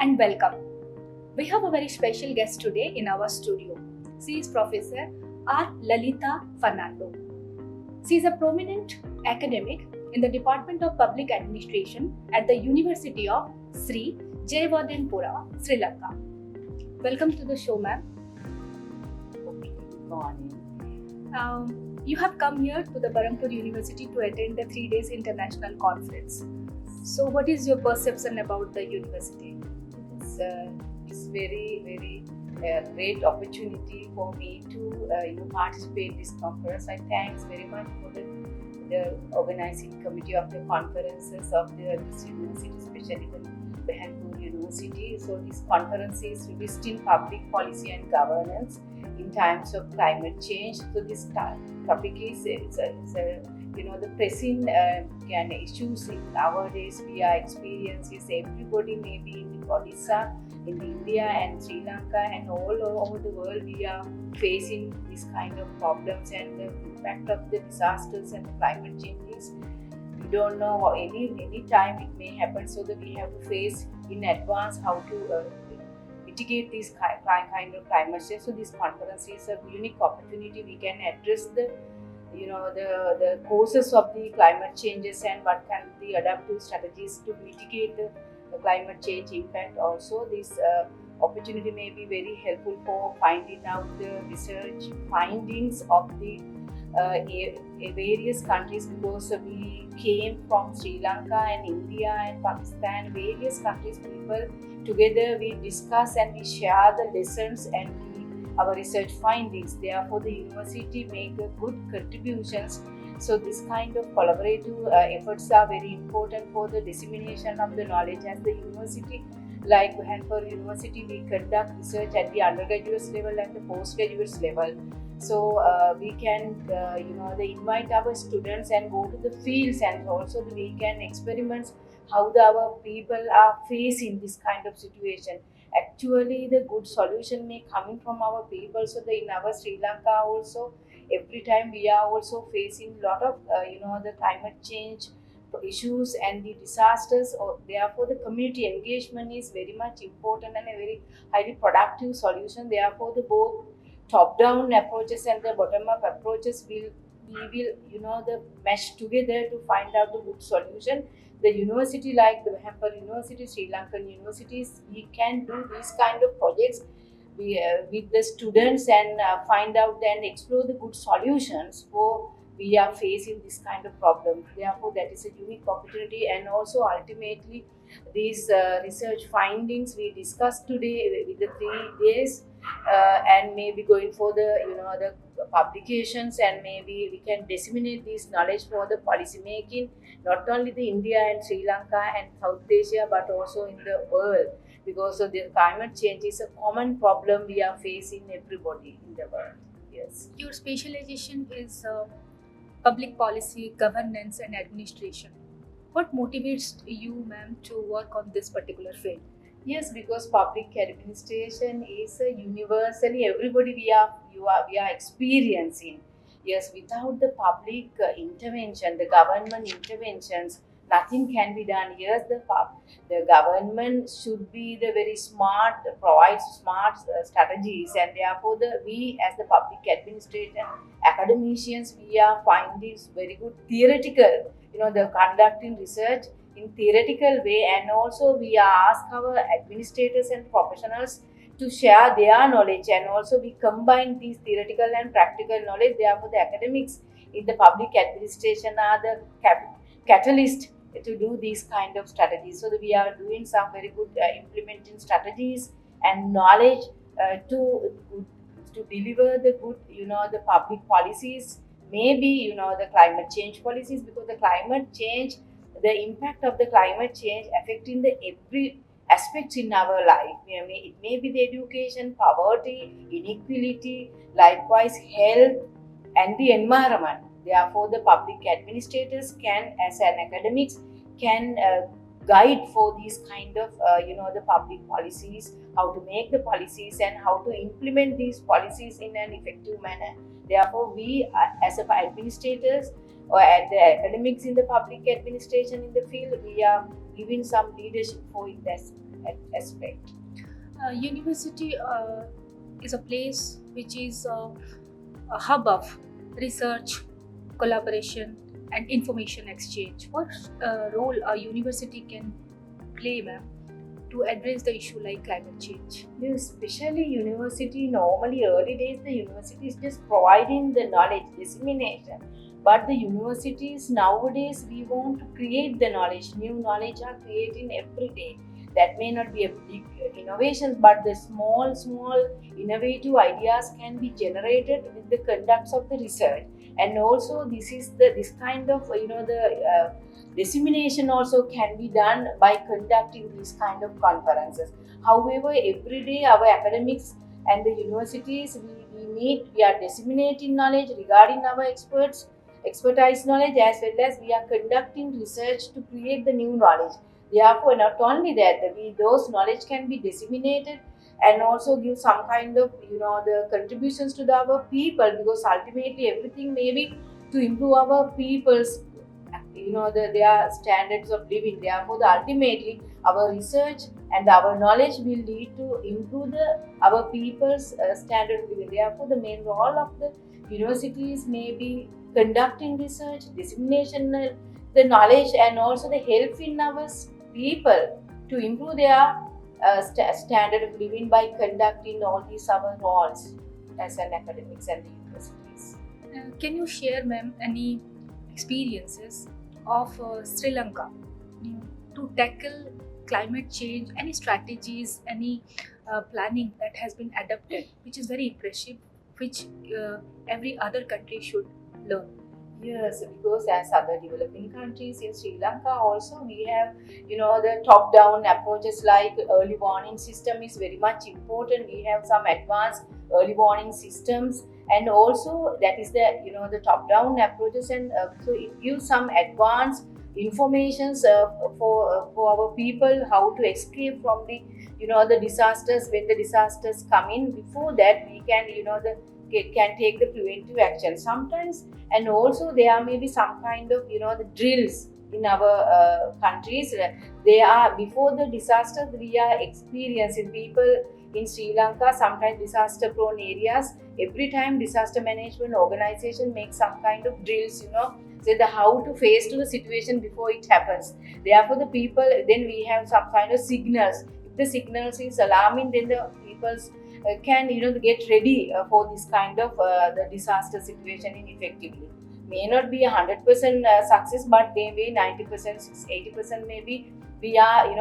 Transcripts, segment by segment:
and welcome. We have a very special guest today in our studio. She is Professor R. Lalita Fernando. She is a prominent academic in the Department of Public Administration at the University of Sri Jayewardenepura, Sri Lanka. Welcome to the show, ma'am. Okay, good morning. You have come here to the Berhampur University to attend the 3 days international conference. So, what is your perception about the university? It's very great opportunity for me to participate in this conference. I thanks very much for the organizing committee of the conferences of this university, especially the Berhampur University. So this conference is Revisiting Public Policy and Governance in Times of Climate Change. So this topic is the pressing issues in nowadays we are experiencing. Everybody may be in Odisha, in India and Sri Lanka and all over the world we are facing this kind of problems, and the impact of the disasters and the climate changes. We don't know how any time it may happen, so that we have to face in advance how to mitigate this kind of climate change. So this conference is a unique opportunity. We can address the causes of the climate changes and what can be adaptive strategies to mitigate the climate change impact. Also, this opportunity may be very helpful for finding out the research findings of the various countries, because we came from Sri Lanka and India and Pakistan, various countries people together we discuss and we share the lessons and our research findings. Therefore, the university make good contributions. So this kind of collaborative efforts are very important for the dissemination of the knowledge. As the university, like Berhampur University, we conduct research at the undergraduate level and the postgraduate level. So we can they invite our students and go to the fields, and also we can experiment how our people are facing this kind of situation. Actually, the good solution may coming from our people. So in our Sri Lanka also, every time we are also facing a lot of the climate change issues and the disasters. Or therefore, the community engagement is very much important and a very highly productive solution. Therefore, the both top-down approaches and the bottom-up approaches we will the mesh together to find out the good solution. The university like the Berhampur University, Sri Lankan universities, we can do these kind of projects with the students and find out and explore the good solutions for we are facing this kind of problem. Therefore, that is a unique opportunity, and also ultimately these research findings we discussed today with the 3 days and maybe going for the publications, and maybe we can disseminate this knowledge for the policy making, not only the India and Sri Lanka and South Asia, but also in the world, because of the climate change is a common problem we are facing everybody in the world. Yes. Your specialization is public policy, governance, and administration. What motivates you, ma'am, to work on this particular field? Yes, because public administration is universally everybody we are experiencing. Yes, without the public intervention, the government interventions, nothing can be done. Yes, the government should be the very smart, provide smart strategies, and therefore we as the public administration academicians we are finding very good theoretical. The conducting research in theoretical way, and also we ask our administrators and professionals to share their knowledge, and also we combine these theoretical and practical knowledge. Therefore, the academics in the public administration are the catalyst to do these kind of strategies. So that we are doing some very good implementing strategies and knowledge to deliver the good the public policies, maybe the climate change policies, because the climate change, the impact of the climate change affecting the every aspects in our life. It may be the education, poverty, inequality, likewise health and the environment. Therefore, the public administrators can, as an academics, can guide for these kind of the public policies, how to make the policies and how to implement these policies in an effective manner. Therefore, we as administrators or at the academics in the public administration in the field, we are giving some leadership for this aspect. University is a place which is a hub of research, collaboration, and information exchange. What role a university can play, ma'am, to address the issue like climate change? Yes, especially university, normally early days the university is just providing the knowledge, dissemination. But the universities nowadays we want to create the knowledge, new knowledge are creating every day. That may not be a big innovation, but the small innovative ideas can be generated with the conducts of the research. And also this kind of the dissemination also can be done by conducting these kind of conferences. However, every day our academics and the universities we are disseminating knowledge regarding our expertise knowledge, as well as we are conducting research to create the new knowledge. Therefore, not only that, those knowledge can be disseminated and also give some kind of the contributions to our people, because ultimately everything may be to improve our people's their standards of living. Therefore, ultimately our research and our knowledge will lead to improve our people's standard of living. Therefore, the main role of the universities may be conducting research, dissemination, the knowledge, and also the help in our people to improve their standard of living by conducting all these our roles as an academics and the universities. Can you share, ma'am, any experiences of Sri Lanka to tackle climate change? Any strategies, any planning that has been adopted, which is very impressive, which every other country should learn? Yes, because as other developing countries in Sri Lanka also we have the top-down approaches like early warning system is very much important. We have some advanced early warning systems, and also that is the the top-down approaches, and so it gives some advanced informations for our people how to escape from the the disasters. When the disasters come in, before that we can can take the preventive action sometimes. And also there may be some kind of the drills in our countries. They are before the disasters we are experiencing people in Sri Lanka, sometimes disaster prone areas. Every time disaster management organization makes some kind of drills, say the how to face to the situation before it happens. Therefore the people, then we have some kind of signals. If the signals is alarming, then the people's can get ready for this kind of the disaster situation in effectively. May not be 100% success, but maybe 90%, 80% maybe we are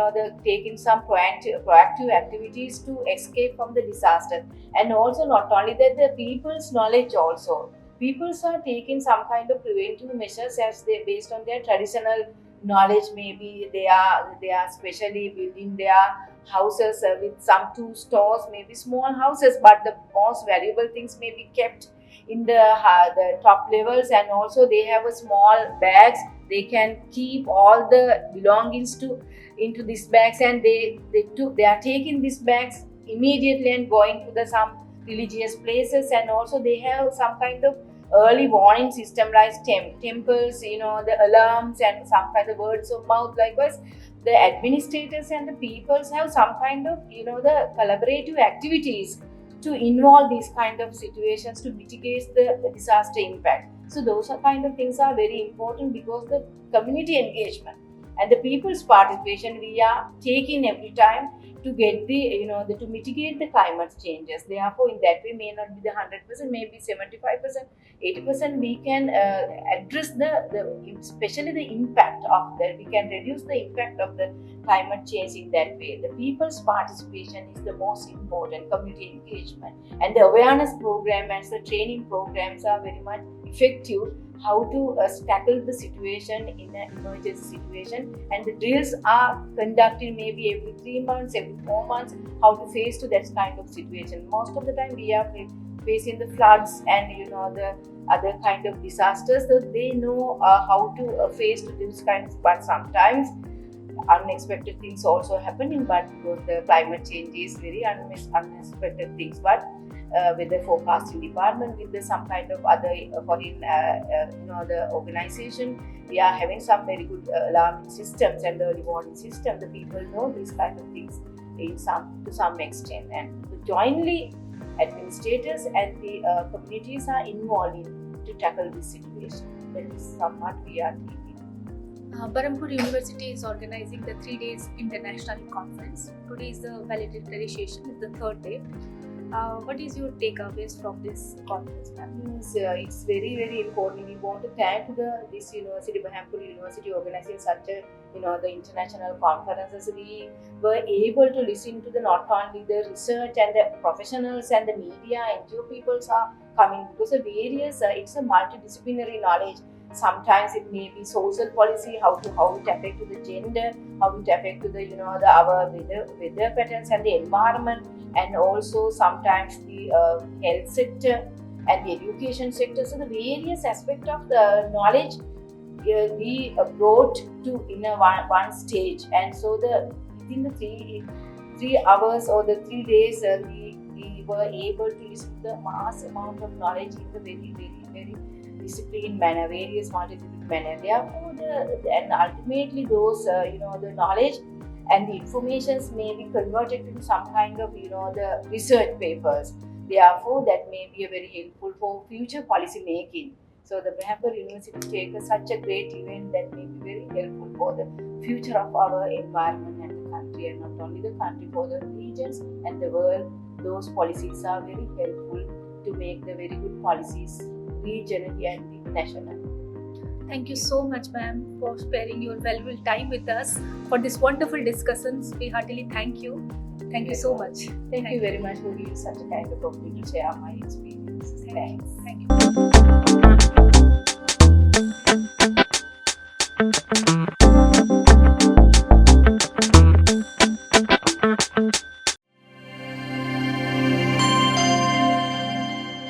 taking some proactive activities to escape from the disaster. And also not only that, the people's knowledge also. Peoples are taking some kind of preventive measures as they based on their traditional knowledge. Maybe they are specially building their houses with some 2 stores, maybe small houses, but the most valuable things may be kept in the top levels. And also they have a small bags, they can keep all the belongings into these bags, and they are taking these bags immediately and going to the some religious places. And also they have some kind of early warning system like temples, the alarms and some kind of words of mouth. Likewise, the administrators and the peoples have some kind of the collaborative activities to involve these kind of situations to mitigate the disaster impact. So those are kind of things are very important, because the community engagement and the people's participation we are taking every time to get to mitigate the climate changes. Therefore, in that way may not be the 100%, maybe 75%, 80% we can address the especially the impact of that. We can reduce the impact of the climate change in that way. The people's participation is the most important, community engagement, and the awareness program and the training programs are very much effective how to tackle the situation in an emergency situation. And the drills are conducted maybe every 3 months, every 4 months, how to face to that kind of situation. Most of the time we are facing the floods and the other kind of disasters, so they know how to face to these kinds. But sometimes unexpected things also happening, but because the climate change is very unexpected things. But with the forecasting department, with some kind of other foreign the organization, we are having some very good alarming systems and the early warning system. The people know these kind of things. to some extent, and jointly administrators and the communities are involved in to tackle this situation. That is somewhat we are thinking. Berhampur University is organizing the 3 days international conference. Today is the valedictorian, is the third day. What is your takeaways from this conference, ma'am? It's very, very important. We want to thank this university, Berhampur University, organizing such a the international conferences. We were able to listen to not only the research and the professionals and the media, NGO peoples are coming, because of various. It's a multidisciplinary knowledge. Sometimes it may be social policy, how it affect to the gender, how it affect to the our weather patterns and the environment, and also sometimes the health sector and the education sector. So the various aspects of the knowledge we brought to in a one stage, and so within the 3 hours or the 3 days we were able to listen to the mass amount of knowledge in the very disciplined manner, various multidisciplinary manner. Therefore, and ultimately those the knowledge and the informations may be converted into some kind of the research papers. Therefore, that may be a very helpful for future policy making. So the Berhampur University takes such a great event that may be very helpful for the future of our environment and the country, and not only the country, for the regions and the world. Those policies are very helpful to make the very good policies regionally and nationally. Thank you so much, ma'am, for sparing your valuable time with us for this wonderful discussions. We heartily thank you. Thank you so much. Thank you very much for giving such a kind of opportunity to share my experiences. Thank you.